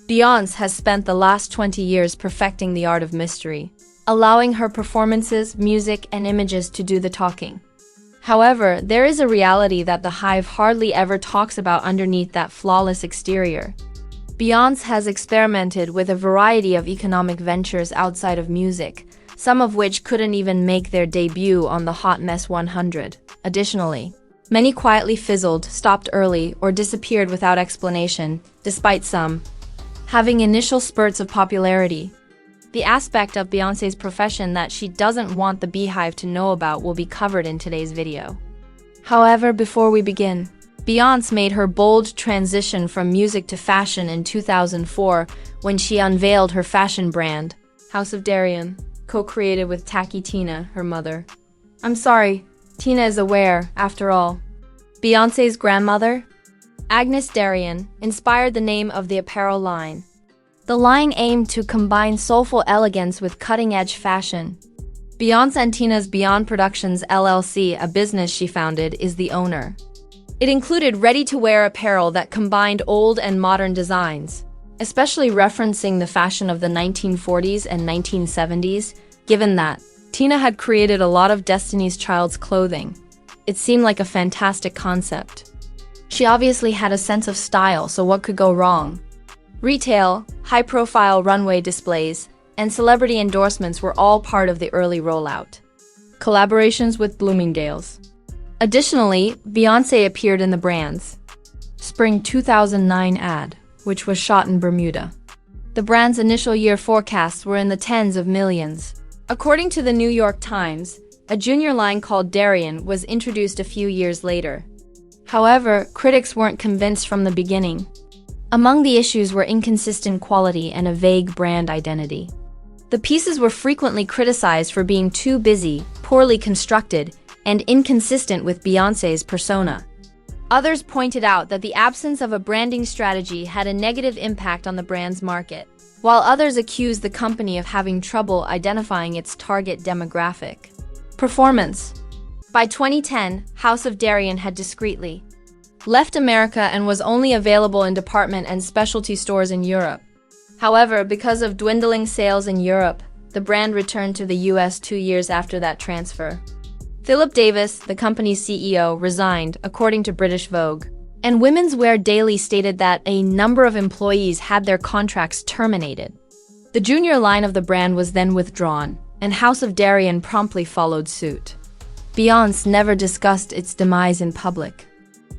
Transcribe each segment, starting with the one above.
Beyonce has spent the last 20 years perfecting the art of mystery, allowing her performances, music, and images to do the talking. However, there is a reality that the Hive hardly ever talks about underneath that flawless exterior. Beyonce has experimented with a variety of economic ventures outside of music, some of which couldn't even make their debut on the Hot Mess 100. Additionally, many quietly fizzled, stopped early, or disappeared without explanation, despite some having initial spurts of popularity. The aspect of Beyoncé's profession that she doesn't want the Beehive to know about will be covered in today's video. However, before we begin, Beyoncé made her bold transition from music to fashion in 2004 when she unveiled her fashion brand, House of Darian, co-created with Tacky Tina, her mother. I'm sorry, Tina is aware, after all. Beyoncé's grandmother, Agnes Darian, inspired the name of the apparel line. The line aimed to combine soulful elegance with cutting-edge fashion. Beyonce and Tina's Beyond Productions LLC, a business she founded, is the owner. It included ready-to-wear apparel that combined old and modern designs, especially referencing the fashion of the 1940s and 1970s, given that Tina had created a lot of Destiny's Child's clothing. It seemed like a fantastic concept. She obviously had a sense of style, so what could go wrong? Retail, high-profile runway displays, and celebrity endorsements were all part of the early rollout. Collaborations with Bloomingdale's. Additionally, Beyoncé appeared in the brand's Spring 2009 ad, which was shot in Bermuda. The brand's initial year forecasts were in the tens of millions. According to the New York Times, a junior line called Darian was introduced a few years later. However, critics weren't convinced from the beginning. Among the issues were inconsistent quality and a vague brand identity. The pieces were frequently criticized for being too busy, poorly constructed, and inconsistent with Beyoncé's persona. Others pointed out that the absence of a branding strategy had a negative impact on the brand's market, while others accused the company of having trouble identifying its target demographic. Performance. By 2010, House of Darian had discreetly left America and was only available in department and specialty stores in Europe. However, because of dwindling sales in Europe, the brand returned to the US 2 years after that transfer. Philip Davis, the company's CEO, resigned, according to British Vogue. And Women's Wear Daily stated that a number of employees had their contracts terminated. The junior line of the brand was then withdrawn, and House of Darian promptly followed suit. Beyonce never discussed its demise in public.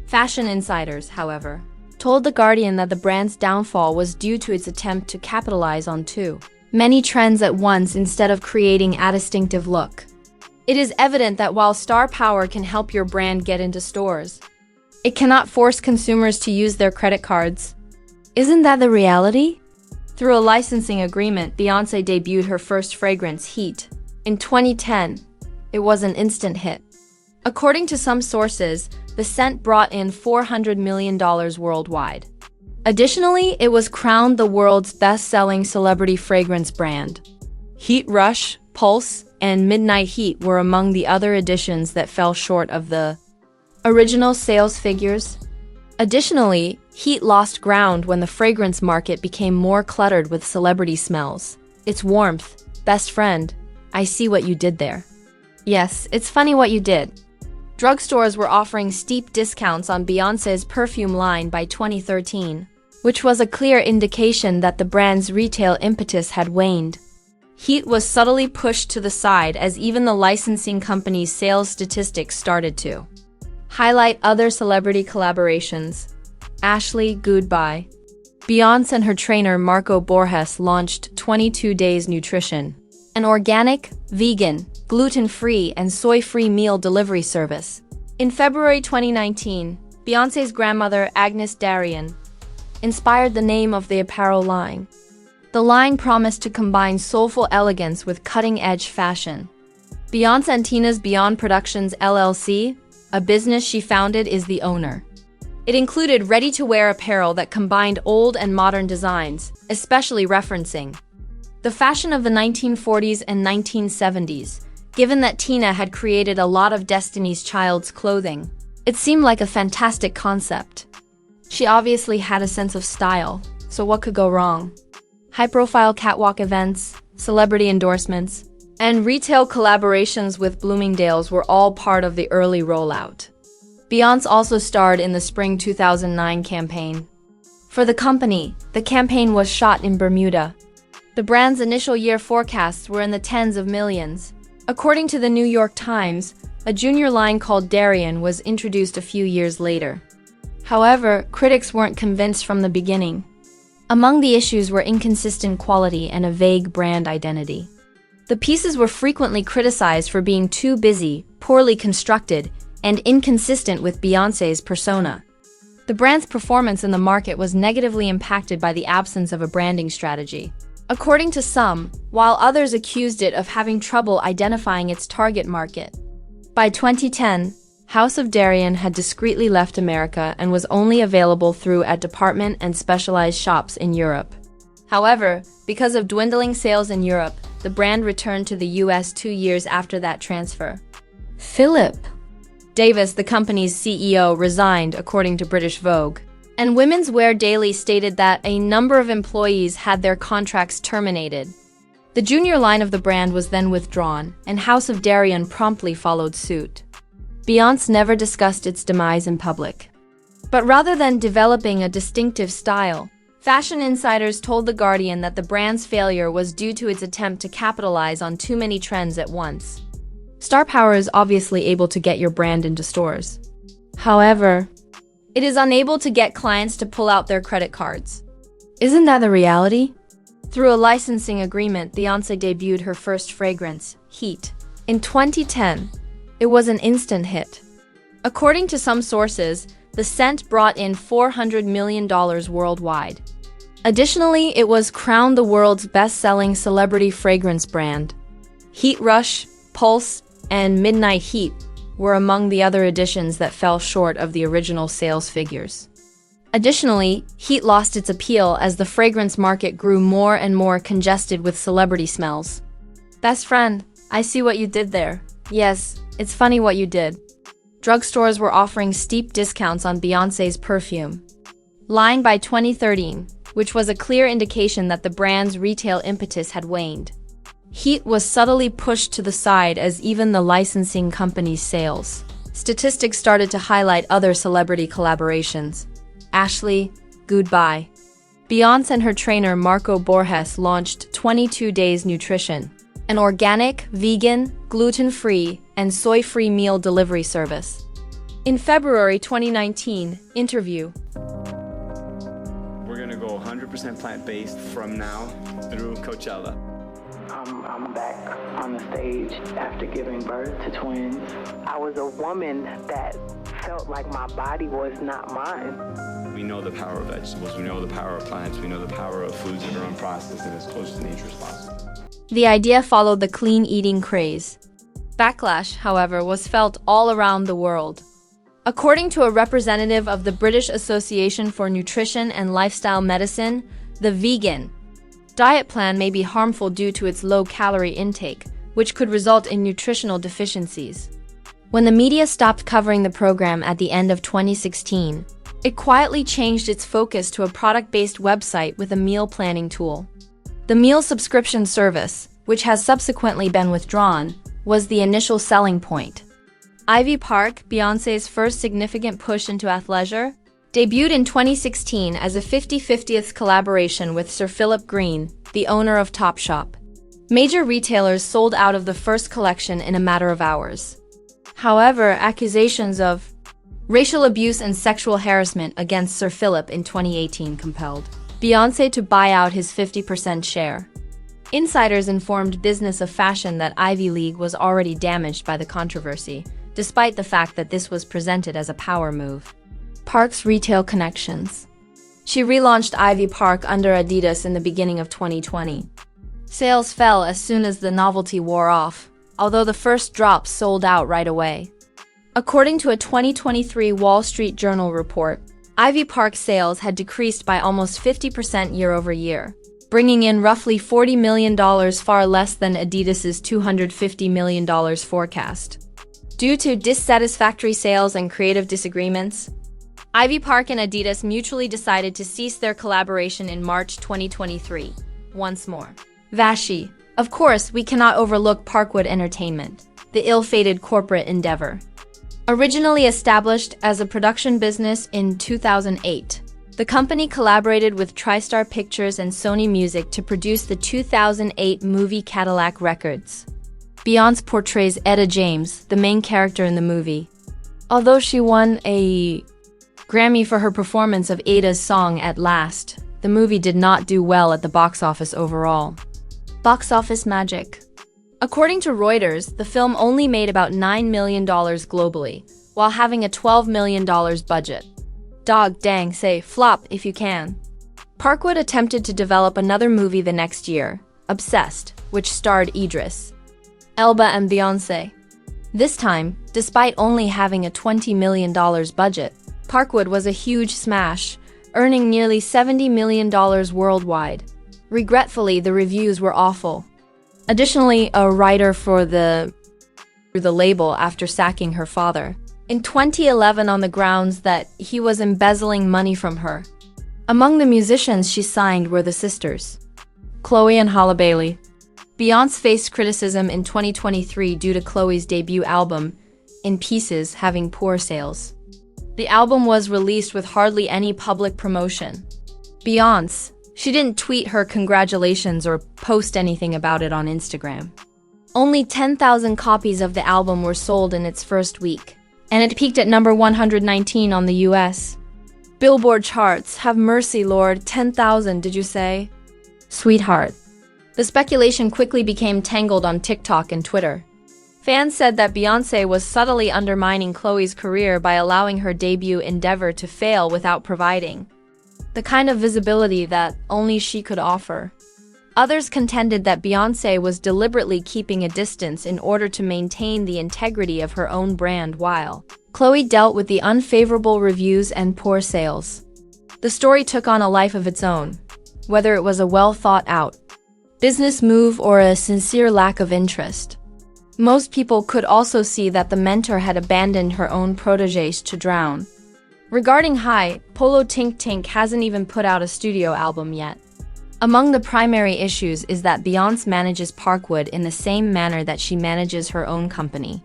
Fashion insiders, however, told The Guardian that the brand's downfall was due to its attempt to capitalize on too many trends at once instead of creating a distinctive look. It is evident that while star power can help your brand get into stores, it cannot force consumers to use their credit cards. Isn't that the reality? Through a licensing agreement, Beyoncé debuted her first fragrance, Heat, in 2010. It was an instant hit. According to some sources, the scent brought in $400 million worldwide. Additionally, it was crowned the world's best-selling celebrity fragrance brand. Heat Rush, Pulse, and Midnight Heat were among the other additions that fell short of the original sales figures. Additionally, Heat lost ground when the fragrance market became more cluttered with celebrity smells. Its warmth, best friend, I see what you did there. Yes, it's funny what you did. Drugstores were offering steep discounts on Beyoncé's perfume line by 2013, which was a clear indication that the brand's retail impetus had waned. Heat was subtly pushed to the side as even the licensing company's sales statistics started to highlight other celebrity collaborations. Ashley Goodbye. Beyoncé and her trainer Marco Borges launched 22 Days Nutrition, an organic, vegan, gluten-free, and soy-free meal delivery service. In February 2019, Beyoncé's grandmother, Agnes Darian, inspired the name of the apparel line. The line promised to combine soulful elegance with cutting-edge fashion. Beyonce and Tina's Beyond Productions LLC, a business she founded, is the owner. It included ready-to-wear apparel that combined old and modern designs, especially referencing the fashion of the 1940s and 1970s. Given that Tina had created a lot of Destiny's Child's clothing, it seemed like a fantastic concept. She obviously had a sense of style, So what could go wrong? High-profile catwalk events, celebrity endorsements, and retail collaborations with Bloomingdale's were all part of the early rollout. Beyonce also starred in the spring 2009 campaign. For the company, the campaign was shot in Bermuda. The brand's initial year forecasts were in the tens of millions. According to the New York Times, a junior line called Darian was introduced a few years later. However, critics weren't convinced from the beginning. Among the issues were inconsistent quality and a vague brand identity. The pieces were frequently criticized for being too busy, poorly constructed, and inconsistent with Beyoncé's persona. The brand's performance in the market was negatively impacted by the absence of a branding strategy. According to some, while others accused it of having trouble identifying its target market. By 2010, House of Darian had discreetly left America and was only available through at department and specialized shops in Europe. However, because of dwindling sales in Europe, the brand returned to the US 2 years after that transfer. Philip Davis, the company's CEO, resigned, according to British Vogue. And Women's Wear Daily stated that a number of employees had their contracts terminated. The junior line of the brand was then withdrawn, and House of Darian promptly followed suit. Beyonce never discussed its demise in public. But rather than developing a distinctive style, fashion insiders told The Guardian that the brand's failure was due to its attempt to capitalize on too many trends at once. Star power is obviously able to get your brand into stores. However, it is unable to get clients to pull out their credit cards. Isn't that the reality? Through a licensing agreement, Beyonce debuted her first fragrance, Heat, in 2010. It was an instant hit. According to some sources, the scent brought in $400 million worldwide. Additionally, it was crowned the world's best-selling celebrity fragrance brand. Heat Rush, Pulse, and Midnight Heat were among the other additions that fell short of the original sales figures. Additionally, Heat lost its appeal as the fragrance market grew more and more congested with celebrity smells. Best friend, I see what you did there. Yes, it's funny what you did. Drugstores were offering steep discounts on Beyoncé's perfume. Lying by 2013, which was a clear indication that the brand's retail impetus had waned. Heat was subtly pushed to the side as even the licensing company's sales statistics started to highlight other celebrity collaborations. Ashley, Goodbye. Beyonce and her trainer Marco Borges launched 22 Days Nutrition, an organic, vegan, gluten-free, and soy-free meal delivery service. In February 2019, interview. We're gonna go 100% plant-based from now through Coachella. I'm back on the stage after giving birth to twins. I was a woman that felt like my body was not mine. We know the power of vegetables, we know the power of plants, we know the power of foods that are unprocessed and as close to nature as possible. The idea followed the clean eating craze. Backlash, however, was felt all around the world. According to a representative of the British Association for Nutrition and Lifestyle Medicine, the vegan diet plan may be harmful due to its low-calorie intake, which could result in nutritional deficiencies. When the media stopped covering the program at the end of 2016, it quietly changed its focus to a product-based website with a meal planning tool. The meal subscription service, which has subsequently been withdrawn, was the initial selling point. Ivy Park, Beyoncé's first significant push into athleisure, debuted in 2016 as a 50/50th collaboration with Sir Philip Green, the owner of Topshop. Major retailers sold out of the first collection in a matter of hours. However, accusations of racial abuse and sexual harassment against Sir Philip in 2018 compelled Beyoncé to buy out his 50% share. Insiders informed Business of Fashion that Ivy League was already damaged by the controversy, despite the fact that this was presented as a power move. Park's retail connections. She relaunched Ivy Park under Adidas in the beginning of 2020. Sales fell as soon as the novelty wore off, although the first drops sold out right away. According to a 2023 Wall Street Journal report, Ivy Park sales had decreased by almost 50% year over year, bringing in roughly $40 million, far less than Adidas's $250 million forecast. Due to dissatisfactory sales and creative disagreements, Ivy Park and Adidas mutually decided to cease their collaboration in March 2023. Once more. Vashi. Of course, we cannot overlook Parkwood Entertainment, the ill-fated corporate endeavor. Originally established as a production business in 2008, the company collaborated with TriStar Pictures and Sony Music to produce the 2008 movie Cadillac Records. Beyonce portrays Etta James, the main character in the movie. Although she won a Grammy for her performance of Ada's song At Last, the movie did not do well at the box office overall. Box office magic. According to Reuters, the film only made about $9 million globally, while having a $12 million budget. Dog dang say flop if you can. Parkwood attempted to develop another movie the next year, Obsessed, which starred Idris Elba and Beyonce. This time, despite only having a $20 million budget, Parkwood was a huge smash, earning nearly $70 million worldwide. Regretfully, the reviews were awful. Additionally, a writer for the label after sacking her father in 2011 on the grounds that he was embezzling money from her. Among the musicians she signed were the sisters, Chloe and Halle Bailey. Beyonce faced criticism in 2023 due to Chloe's debut album, In Pieces, having poor sales. The album was released with hardly any public promotion. Beyonce, she didn't tweet her congratulations or post anything about it on Instagram. Only 10,000 copies of the album were sold in its first week, and it peaked at number 119 on the US Billboard charts. Have mercy, Lord, 10,000 did you say? Sweetheart. The speculation quickly became tangled on TikTok and Twitter. Fans said that Beyonce was subtly undermining Chloe's career by allowing her debut endeavor to fail without providing the kind of visibility that only she could offer. Others contended that Beyonce was deliberately keeping a distance in order to maintain the integrity of her own brand while Chloe dealt with the unfavorable reviews and poor sales. The story took on a life of its own, whether it was a well-thought-out business move or a sincere lack of interest. Most people could also see that the mentor had abandoned her own protégés to drown. Regarding High, Polo Tink Tink hasn't even put out a studio album yet. Among the primary issues is that Beyonce manages Parkwood in the same manner that she manages her own company.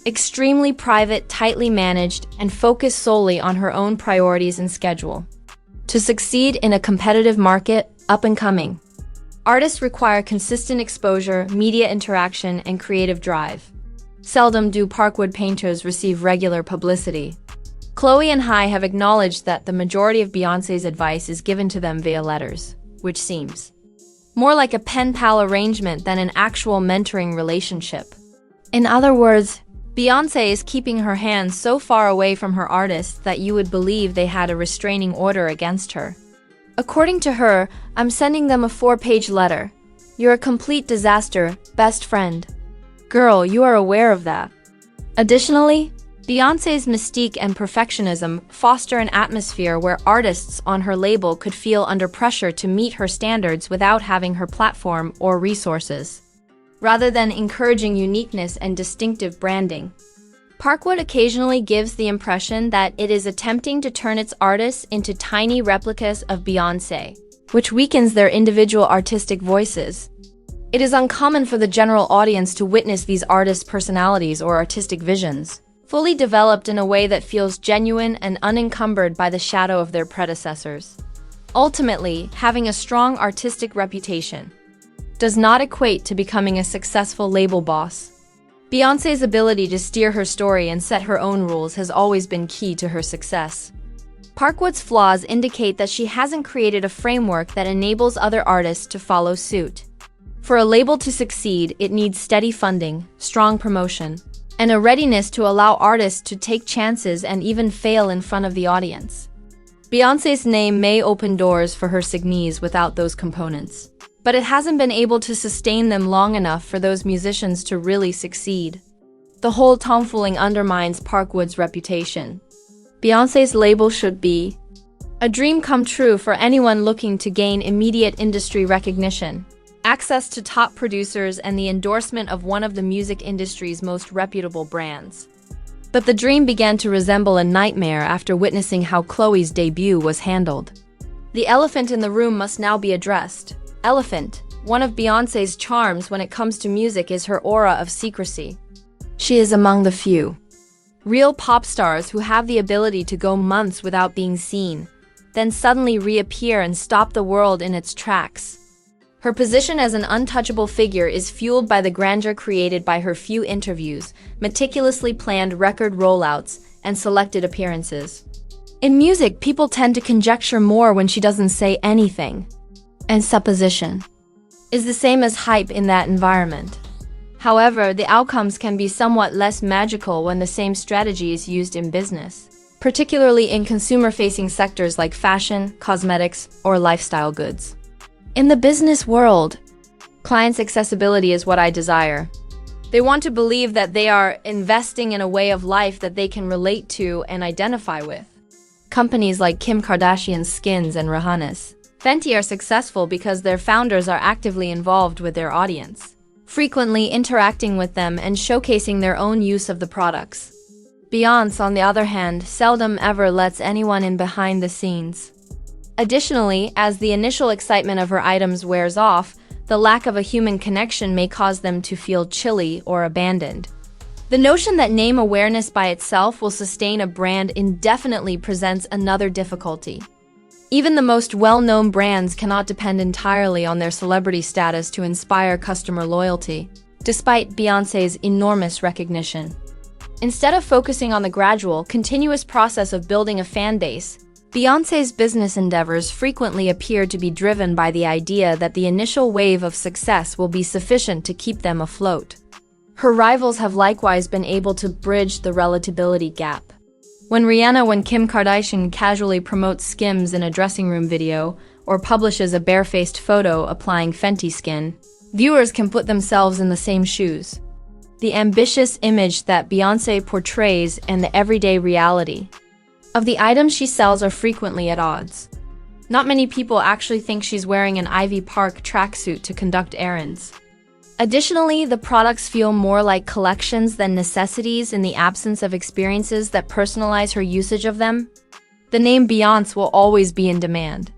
Extremely private, tightly managed, and focused solely on her own priorities and schedule. To succeed in a competitive market, up and coming, artists require consistent exposure, media interaction, and creative drive. Seldom do Parkwood painters receive regular publicity. Chloe and High have acknowledged that the majority of Beyoncé's advice is given to them via letters, which seems more like a pen-pal arrangement than an actual mentoring relationship. In other words, Beyoncé is keeping her hands so far away from her artists that you would believe they had a restraining order against her. According to her, I'm sending them a 4-page letter. You're a complete disaster, best friend. Girl, you are aware of that. Additionally, Beyoncé's mystique and perfectionism foster an atmosphere where artists on her label could feel under pressure to meet her standards without having her platform or resources, rather than encouraging uniqueness and distinctive branding. Parkwood occasionally gives the impression that it is attempting to turn its artists into tiny replicas of Beyoncé, which weakens their individual artistic voices. It is uncommon for the general audience to witness these artists' personalities or artistic visions, fully developed in a way that feels genuine and unencumbered by the shadow of their predecessors. Ultimately, having a strong artistic reputation does not equate to becoming a successful label boss. Beyoncé's ability to steer her story and set her own rules has always been key to her success. Parkwood's flaws indicate that she hasn't created a framework that enables other artists to follow suit. For a label to succeed, it needs steady funding, strong promotion, and a readiness to allow artists to take chances and even fail in front of the audience. Beyoncé's name may open doors for her signees without those components, but it hasn't been able to sustain them long enough for those musicians to really succeed. The whole tomfooling undermines Parkwood's reputation. Beyoncé's label should be a dream come true for anyone looking to gain immediate industry recognition, access to top producers, and the endorsement of one of the music industry's most reputable brands. But the dream began to resemble a nightmare after witnessing how Chloe's debut was handled. The elephant in the room must now be addressed. Elephant. One of Beyoncé's charms when it comes to music is her aura of secrecy. She is among the few real pop stars who have the ability to go months without being seen, then suddenly reappear and stop the world in its tracks. Her position as an untouchable figure is fueled by the grandeur created by her few interviews, meticulously planned record rollouts, and selected appearances. In music, people tend to conjecture more when she doesn't say anything. And supposition is the same as hype in that environment. However, the outcomes can be somewhat less magical when the same strategy is used in business, particularly in consumer-facing sectors like fashion, cosmetics, or lifestyle goods. In the business world, clients' accessibility is what I desire. They want to believe that they are investing in a way of life that they can relate to and identify with. Companies like Kim Kardashian's Skins and Rihanna's Fenty are successful because their founders are actively involved with their audience, frequently interacting with them and showcasing their own use of the products. Beyonce, on the other hand, seldom ever lets anyone in behind the scenes. Additionally, as the initial excitement of her items wears off, the lack of a human connection may cause them to feel chilly or abandoned. The notion that name awareness by itself will sustain a brand indefinitely presents another difficulty. Even the most well-known brands cannot depend entirely on their celebrity status to inspire customer loyalty, despite Beyoncé's enormous recognition. Instead of focusing on the gradual, continuous process of building a fan base, Beyoncé's business endeavors frequently appear to be driven by the idea that the initial wave of success will be sufficient to keep them afloat. Her rivals have likewise been able to bridge the relatability gap. When Kim Kardashian casually promotes Skims in a dressing room video or publishes a barefaced photo applying Fenty skin, viewers can put themselves in the same shoes. The ambitious image that Beyoncé portrays and the everyday reality of the items she sells are frequently at odds. Not many people actually think she's wearing an Ivy Park tracksuit to conduct errands. Additionally, the products feel more like collections than necessities in the absence of experiences that personalize her usage of them. The name Beyonce will always be in demand.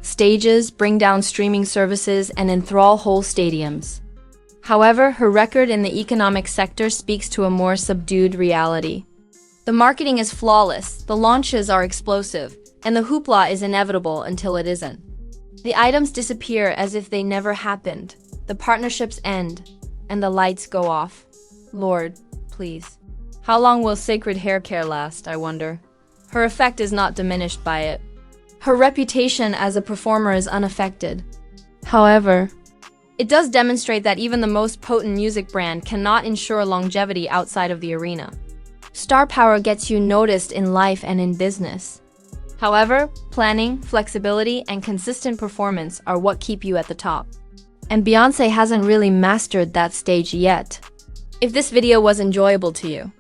Stages bring down streaming services and enthrall whole stadiums. However, her record in the economic sector speaks to a more subdued reality. The marketing is flawless, the launches are explosive, and the hoopla is inevitable until it isn't. The items disappear as if they never happened. The partnerships end, and the lights go off. Lord, please. How long will sacred hair care last, I wonder? Her effect is not diminished by it. Her reputation as a performer is unaffected. However, it does demonstrate that even the most potent music brand cannot ensure longevity outside of the arena. Star power gets you noticed in life and in business. However, planning, flexibility, and consistent performance are what keep you at the top. And Beyoncé hasn't really mastered that stage yet. If this video was enjoyable to you,